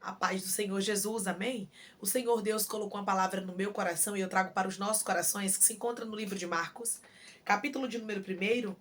A paz do Senhor Jesus, amém? O Senhor Deus colocou uma palavra no meu coração e eu trago para os nossos corações, que se encontra no livro de Marcos, capítulo de número 1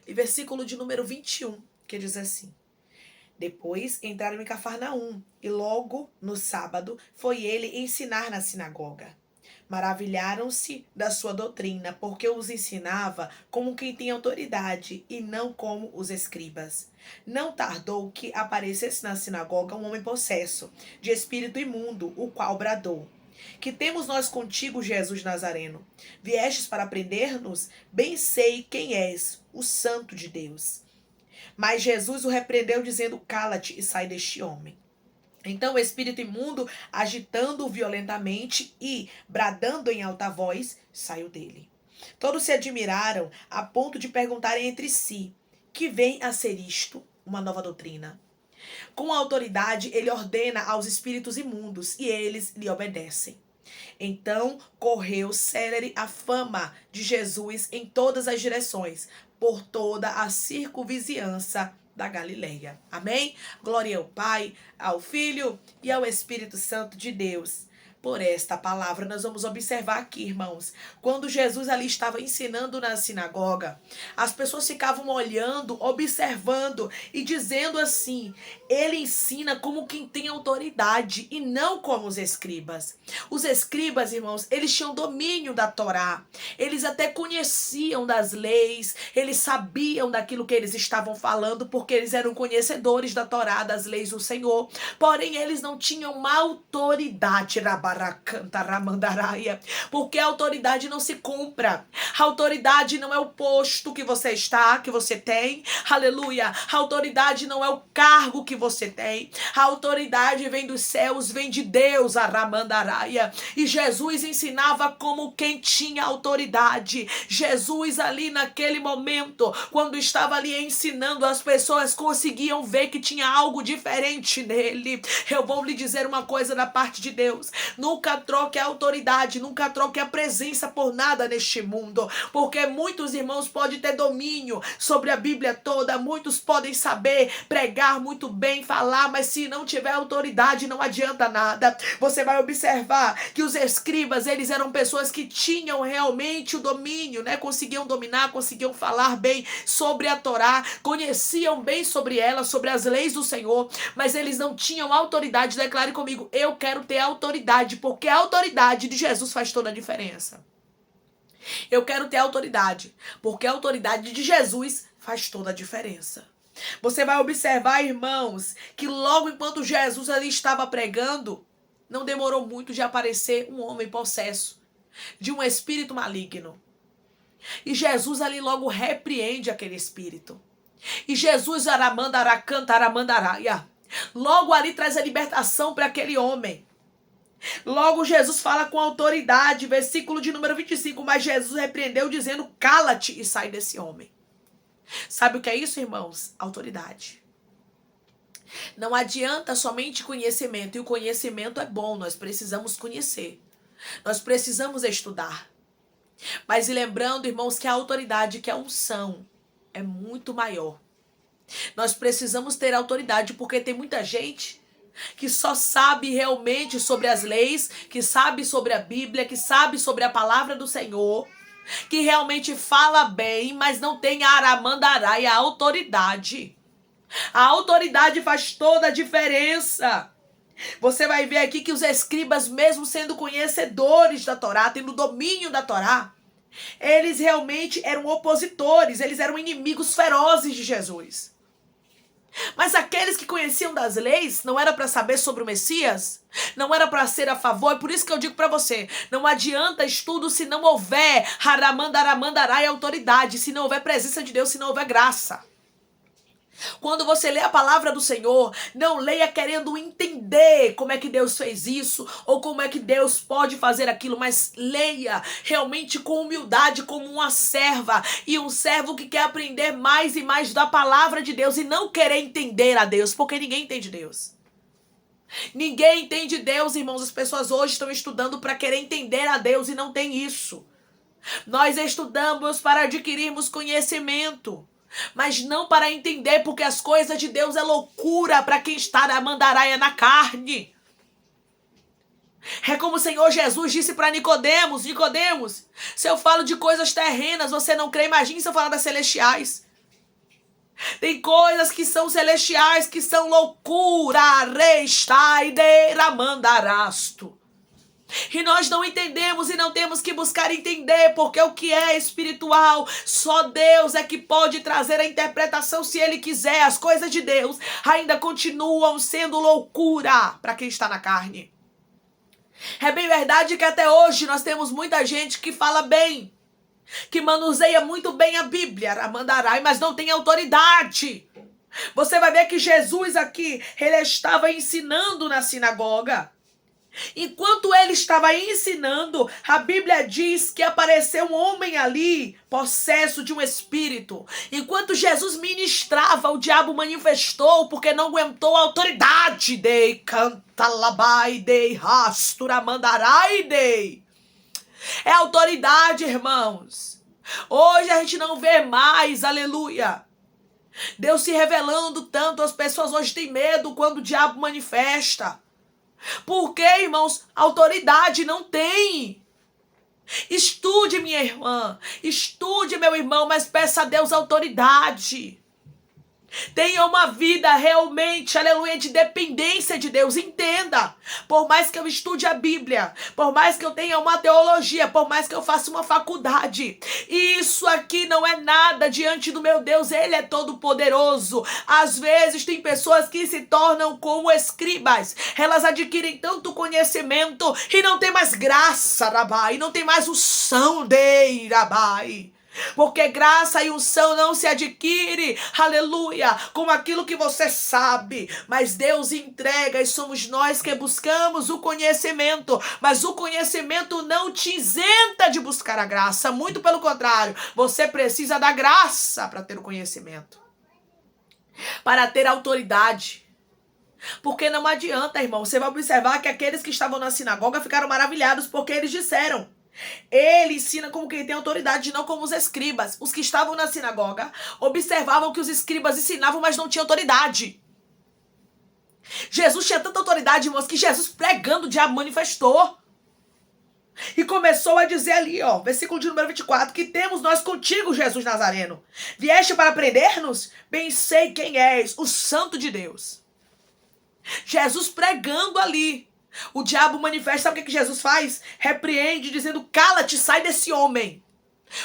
e versículo de número 21, que diz assim: Depois entraram em Cafarnaum, e logo no sábado foi ele ensinar na sinagoga. Maravilharam-se da sua doutrina, porque os ensinava como quem tem autoridade e não como os escribas. Não tardou que aparecesse na sinagoga um homem possesso, de espírito imundo, o qual bradou: Que temos nós contigo, Jesus Nazareno? Viestes para prender-nos? Bem sei quem és, o Santo de Deus. Mas Jesus o repreendeu, dizendo: Cala-te e sai deste homem. Então o espírito imundo, agitando-o violentamente e bradando em alta voz, saiu dele. Todos se admiraram a ponto de perguntarem entre si: Que vem a ser isto? Uma nova doutrina. Com autoridade ele ordena aos espíritos imundos e eles lhe obedecem. Então correu célere a fama de Jesus em todas as direções, por toda a circunvizinhança da Galileia. Amém? Glória ao Pai, ao Filho e ao Espírito Santo de Deus. Por esta palavra, nós vamos observar aqui, irmãos, quando Jesus ali estava ensinando na sinagoga, as pessoas ficavam olhando, observando e dizendo assim: ele ensina como quem tem autoridade e não como os escribas. Os escribas, irmãos, eles tinham domínio da Torá, eles até conheciam das leis, eles sabiam daquilo que eles estavam falando, porque eles eram conhecedores da Torá, das leis do Senhor, porém eles não tinham uma autoridade, porque a autoridade não se compra. A autoridade não é o posto que você está, que você tem, aleluia. A autoridade não é o cargo que você tem. A autoridade vem dos céus, vem de Deus, a Ramandaraia. E Jesus ensinava como quem tinha autoridade. Jesus ali naquele momento, quando estava ali ensinando, as pessoas conseguiam ver que tinha algo diferente nele. Eu vou lhe dizer uma coisa da parte de Deus: nunca troque a autoridade, nunca troque a presença por nada neste mundo, porque muitos irmãos podem ter domínio sobre a Bíblia toda, muitos podem saber pregar muito bem, falar, mas se não tiver autoridade não adianta nada. Você vai observar que os escribas, eles eram pessoas que tinham realmente o domínio, né? Conseguiam dominar, conseguiam falar bem sobre a Torá, conheciam bem sobre ela, sobre as leis do Senhor, mas eles não tinham autoridade. Declare comigo: eu quero ter autoridade, porque a autoridade de Jesus faz toda a diferença. Eu quero ter autoridade, porque a autoridade de Jesus faz toda a diferença. Você vai observar, irmãos, que logo enquanto Jesus ali estava pregando, não demorou muito de aparecer um homem possesso de um espírito maligno. E Jesus ali logo repreende aquele espírito. E Jesus logo ali traz a libertação para aquele homem. Logo Jesus fala com autoridade, versículo de número 25, mas Jesus repreendeu dizendo: Cala-te e sai desse homem. Sabe o que é isso, irmãos? Autoridade. Não adianta somente conhecimento, e o conhecimento é bom, nós precisamos conhecer. Nós precisamos estudar. Mas lembrando, irmãos, que a autoridade, que a unção, é muito maior. Nós precisamos ter autoridade, porque tem muita gente que só sabe realmente sobre as leis, que sabe sobre a Bíblia, que sabe sobre a palavra do Senhor, que realmente fala bem, mas não tem a aramandarai, a autoridade. A autoridade faz toda a diferença. Você vai ver aqui que os escribas, mesmo sendo conhecedores da Torá, tendo domínio da Torá, eles realmente eram opositores, eles eram inimigos ferozes de Jesus. Mas aqueles que conheciam das leis, não era para saber sobre o Messias? Não era para ser a favor? É por isso que eu digo para você: não adianta estudo se não houver haramandarai, autoridade, se não houver presença de Deus, se não houver graça. Quando você lê a palavra do Senhor, não leia querendo entender como é que Deus fez isso, ou como é que Deus pode fazer aquilo, mas leia realmente com humildade, como uma serva, e um servo que quer aprender mais e mais da palavra de Deus, e não querer entender a Deus, porque ninguém entende Deus. Ninguém entende Deus, irmãos. As pessoas hoje estão estudando para querer entender a Deus, e não tem isso. Nós estudamos para adquirirmos conhecimento. mas não para entender, porque as coisas de Deus é loucura para quem está na mandaraia na carne. É como o Senhor Jesus disse para Nicodemos, se eu falo de coisas terrenas, você não crê, imagine se eu falar das celestiais. Tem coisas que são celestiais, que são loucura, restaideira mandarasto. E nós não entendemos e não temos que buscar entender, porque o que é espiritual, só Deus é que pode trazer a interpretação se Ele quiser. As coisas de Deus ainda continuam sendo loucura para quem está na carne. É bem verdade que até hoje nós temos muita gente que fala bem, que manuseia muito bem a Bíblia, Ramandarai, mas não tem autoridade. Você vai ver que Jesus aqui, ele estava ensinando na sinagoga. Enquanto ele estava ensinando, a Bíblia diz que apareceu um homem ali, possesso de um espírito. Enquanto Jesus ministrava, o diabo manifestou, porque não aguentou a autoridade. Dei cantalabai, dei rasturamandarai, dei. É autoridade, irmãos. Hoje a gente não vê mais, aleluia, Deus se revelando tanto. As pessoas hoje têm medo quando o diabo manifesta. Porque, irmãos, autoridade não tem. Estude, minha irmã, estude, meu irmão, mas peça a Deus autoridade. Tenha uma vida realmente, aleluia, de dependência de Deus. Entenda, por mais que eu estude a Bíblia, por mais que eu tenha uma teologia, por mais que eu faça uma faculdade, isso aqui não é nada diante do meu Deus. Ele é todo poderoso. Às vezes tem pessoas que se tornam como escribas. Elas adquirem tanto conhecimento e não tem mais graça, Rabai, não tem mais unção de Rabai. Porque graça e unção não se adquire, aleluia, com aquilo que você sabe, mas Deus entrega e somos nós que buscamos o conhecimento. Mas o conhecimento não te isenta de buscar a graça, muito pelo contrário, você precisa da graça para ter o conhecimento, para ter autoridade. Porque não adianta, irmão, você vai observar que aqueles que estavam na sinagoga ficaram maravilhados, porque eles disseram: ele ensina como quem tem autoridade, não como os escribas. Os que estavam na sinagoga observavam que os escribas ensinavam, mas não tinham autoridade. Jesus tinha tanta autoridade, irmãos, que Jesus pregando, o diabo manifestou. E começou a dizer ali, ó, versículo de número 24, que temos nós contigo, Jesus Nazareno. Vieste para prender-nos? Bem sei quem és, o Santo de Deus. Jesus pregando ali. O diabo manifesta, sabe o que Jesus faz? Repreende, dizendo: cala-te, sai desse homem.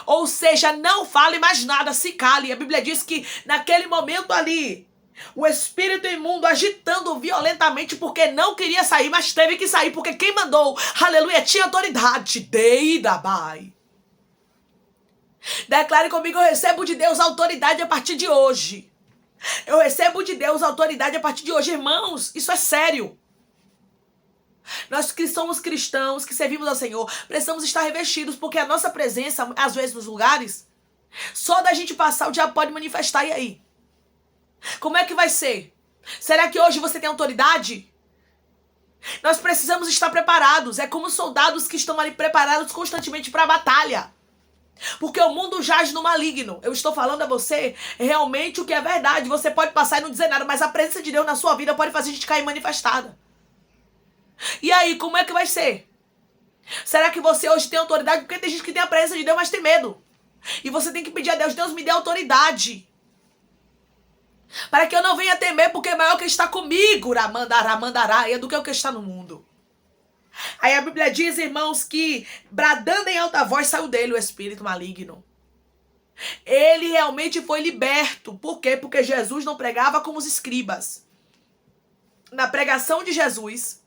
Ou seja, não fale mais nada, se cale. A Bíblia diz que naquele momento ali, o espírito imundo agitando violentamente, porque não queria sair, mas teve que sair, porque quem mandou, aleluia, tinha autoridade. Deidabai. Declare comigo: eu recebo de Deus autoridade a partir de hoje. Eu recebo de Deus autoridade a partir de hoje. Irmãos, isso é sério. Nós que somos cristãos, que servimos ao Senhor, precisamos estar revestidos, porque a nossa presença, às vezes nos lugares, só da gente passar o diabo pode manifestar. E aí? Como é que vai ser? Será que hoje você tem autoridade? Nós precisamos estar preparados. É como soldados que estão ali preparados constantemente para a batalha. Porque o mundo jaz no maligno. Eu estou falando a você realmente o que é verdade. Você pode passar e não dizer nada, mas a presença de Deus na sua vida pode fazer a gente cair manifestada. E aí, como é que vai ser? Será que você hoje tem autoridade? Porque tem gente que tem a presença de Deus, mas tem medo. E você tem que pedir a Deus: Deus, me dê autoridade, para que eu não venha temer, porque é maior que está comigo, Ramandará, do que o que está no mundo. Aí a Bíblia diz, irmãos, que bradando em alta voz saiu dele o espírito maligno. Ele realmente foi liberto. Por quê? Porque Jesus não pregava como os escribas. Na pregação de Jesus,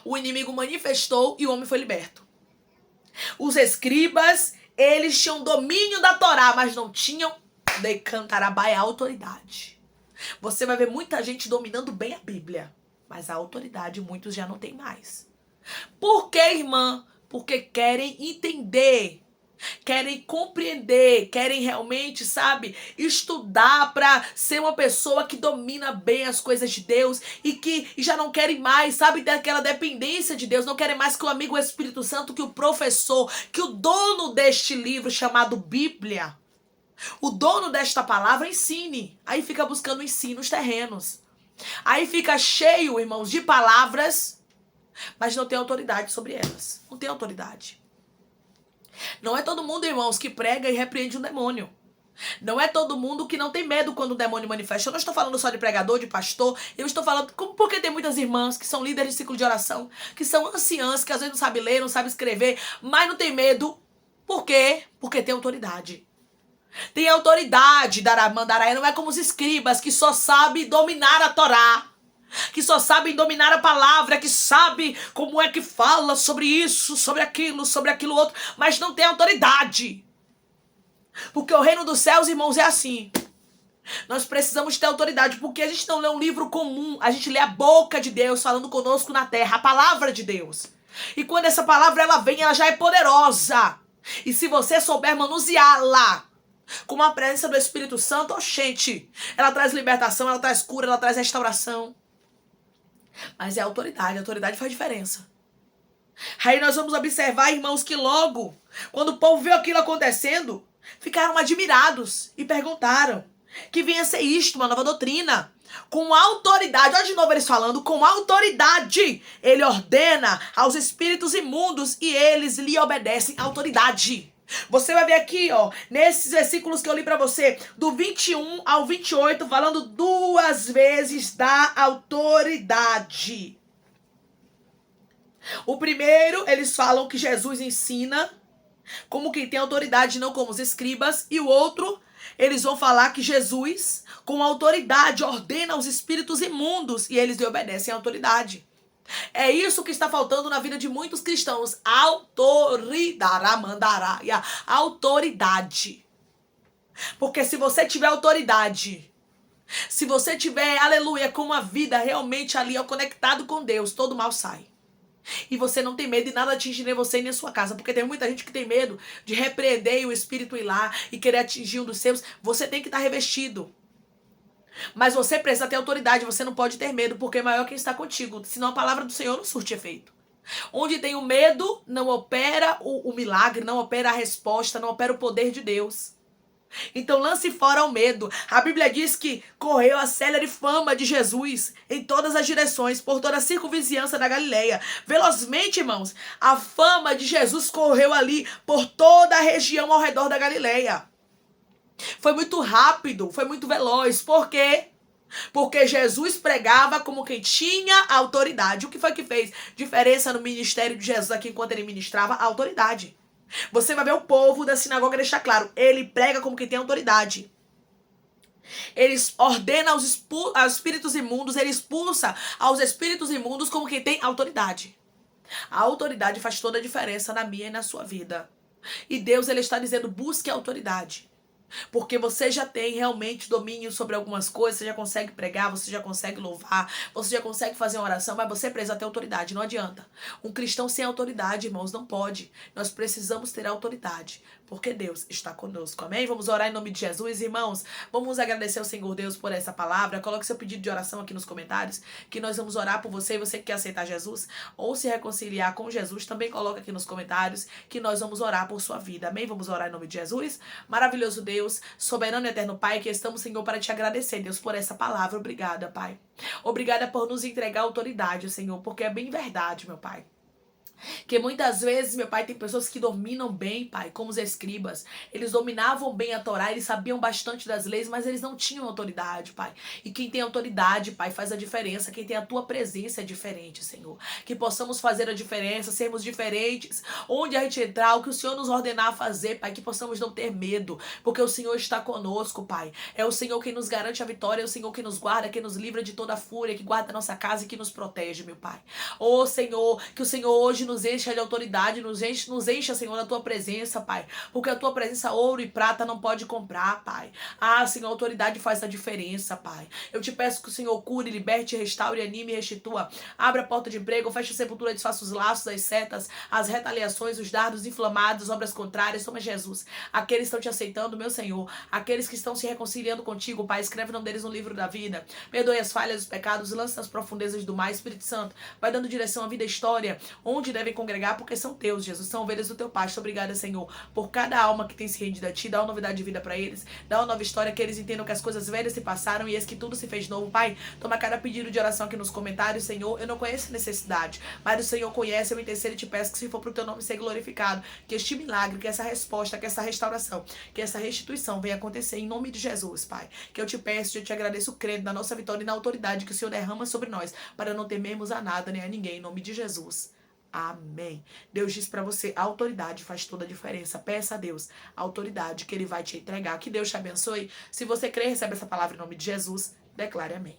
o inimigo manifestou e o homem foi liberto. Os escribas, eles tinham domínio da Torá, mas não tinham de cantarabai, a autoridade. Você vai ver muita gente dominando bem a Bíblia, mas a autoridade muitos já não tem mais. Por quê, irmã? Porque querem entender, querem compreender, querem realmente, sabe, estudar para ser uma pessoa que domina bem as coisas de Deus e que já não querem mais, sabe, daquela dependência de Deus, não querem mais que o amigo Espírito Santo, que o professor, que o dono deste livro chamado Bíblia O dono desta palavra ensine. Aí fica buscando ensinos terrenos. Aí fica cheio, irmãos, de palavras, mas não tem autoridade sobre elas. Não tem autoridade. Não é todo mundo, irmãos, que prega e repreende um demônio. Não é todo mundo que não tem medo quando o demônio manifesta. Eu não estou falando só de pregador, de pastor. Eu estou falando porque tem muitas irmãs que são líderes de ciclo de oração, que são anciãs, que às vezes não sabem ler, não sabem escrever, mas não tem medo. Por quê? Porque tem autoridade. Tem autoridade, Mandaraia. Não é como os escribas que só sabem dominar a Torá, que só sabem dominar a palavra, que sabe como é que fala sobre isso, sobre aquilo outro, mas não tem autoridade. Porque o reino dos céus, irmãos, é assim. Nós precisamos ter autoridade, porque a gente não lê um livro comum, a gente lê a boca de Deus falando conosco na terra, a palavra de Deus. E quando essa palavra ela vem, ela já é poderosa. E se você souber manuseá-la com a presença do Espírito Santo, gente, ela traz libertação, ela traz cura, ela traz restauração. Mas é a autoridade faz diferença. Aí nós vamos observar, irmãos, que logo, quando o povo viu aquilo acontecendo, ficaram admirados e perguntaram que vinha ser isto, uma nova doutrina. Com autoridade, olha de novo eles falando, com autoridade, ele ordena aos espíritos imundos e eles lhe obedecem. Autoridade. Você vai ver aqui, ó, nesses versículos que eu li pra você, do 21 ao 28, falando duas vezes da autoridade. O primeiro, eles falam que Jesus ensina como quem tem autoridade, não como os escribas. E o outro, eles vão falar que Jesus, com autoridade, ordena aos espíritos imundos e eles lhe obedecem à autoridade. É isso que está faltando na vida de muitos cristãos. Autoridade. Porque se você tiver autoridade, se você tiver, aleluia, com uma vida realmente ali, ó, conectado com Deus, todo mal sai. E você não tem medo de nada atingir nem você nem a sua casa. Porque tem muita gente que tem medo de repreender e o espírito ir lá e querer atingir um dos seus. Você tem que estar revestido. Mas você precisa ter autoridade, você não pode ter medo, porque é maior quem está contigo. Senão a palavra do Senhor não surte efeito. Onde tem o medo, não opera o milagre, não opera a resposta, não opera o poder de Deus. Então lance fora o medo. A Bíblia diz que correu a célere fama de Jesus em todas as direções, por toda a circunvizinhança da Galileia. Velozmente, irmãos, a fama de Jesus correu ali por toda a região ao redor da Galileia. Foi muito rápido, foi muito veloz. Por quê? Porque Jesus pregava como quem tinha autoridade. O que foi que fez diferença no ministério de Jesus aqui enquanto ele ministrava? A autoridade. Você vai ver o povo da sinagoga deixar claro. Ele prega como quem tem autoridade. Ele ordena aos espíritos imundos, ele expulsa aos espíritos imundos como quem tem autoridade. A autoridade faz toda a diferença na minha e na sua vida. E Deus, ele está dizendo, busque a autoridade. Porque você já tem realmente domínio sobre algumas coisas, você já consegue pregar, você já consegue louvar, você já consegue fazer uma oração, mas você precisa ter autoridade, não adianta. Um cristão sem autoridade, irmãos, não pode. Nós precisamos ter autoridade, porque Deus está conosco, amém? Vamos orar em nome de Jesus, irmãos. Vamos agradecer ao Senhor Deus por essa palavra. Coloque seu pedido de oração aqui nos comentários, que nós vamos orar por você. Você que quer aceitar Jesus ou se reconciliar com Jesus, também coloca aqui nos comentários, que nós vamos orar por sua vida, amém? Vamos orar em nome de Jesus. Maravilhoso Deus, soberano e eterno Pai, que estamos, Senhor, para te agradecer, Deus, por essa palavra. Obrigada, Pai. Obrigada por nos entregar autoridade, Senhor, porque é bem verdade, meu Pai. Que muitas vezes, meu Pai, tem pessoas que dominam bem, Pai, como os escribas. Eles dominavam bem a Torá, eles sabiam bastante das leis, mas eles não tinham autoridade, Pai. E quem tem autoridade, Pai, faz a diferença. Quem tem a Tua presença é diferente, Senhor. Que possamos fazer a diferença, sermos diferentes. Onde a gente entrar, o que o Senhor nos ordenar a fazer, Pai, que possamos não ter medo, porque o Senhor está conosco, Pai. É o Senhor quem nos garante a vitória, é o Senhor quem nos guarda, quem nos livra de toda a fúria, que guarda a nossa casa e que nos protege, meu Pai. Ô, Senhor, que o Senhor hoje nos encha de autoridade, nos encha, Senhor, da Tua presença, Pai. Porque a Tua presença, ouro e prata, não pode comprar, Pai. Ah, Senhor, a autoridade faz a diferença, Pai. Eu te peço que o Senhor cure, liberte, restaure, anime e restitua. Abra a porta de emprego, feche a sepultura, desfaça os laços, as setas, as retaliações, os dardos inflamados, obras contrárias. Toma, Jesus. Aqueles que estão te aceitando, meu Senhor. Aqueles que estão se reconciliando contigo, Pai. Escreve o nome deles no livro da vida. Perdoe as falhas, os pecados, lance nas profundezas do mar. Espírito Santo, vai dando direção à vida e história. Onde onde devem congregar, porque são teus, Jesus, são ovelhas do teu pasto. Obrigada, Senhor, por cada alma que tem se rendido a ti. Dá uma novidade de vida para eles, dá uma nova história, que eles entendam que as coisas velhas se passaram e eis que tudo se fez novo. Pai, toma cada pedido de oração aqui nos comentários, Senhor. Eu não conheço a necessidade, mas o Senhor conhece. Eu intercedo e te peço que, se for pro teu nome ser glorificado, que este milagre, que essa resposta, que essa restauração, que essa restituição venha acontecer em nome de Jesus, Pai. Que eu te peço, eu te agradeço, crendo na nossa vitória e na autoridade que o Senhor derrama sobre nós, para não temermos a nada nem a ninguém, em nome de Jesus. Amém. Deus diz para você, a autoridade faz toda a diferença. Peça a Deus a autoridade que Ele vai te entregar. Que Deus te abençoe. Se você crê, recebe essa palavra em nome de Jesus. Declare amém.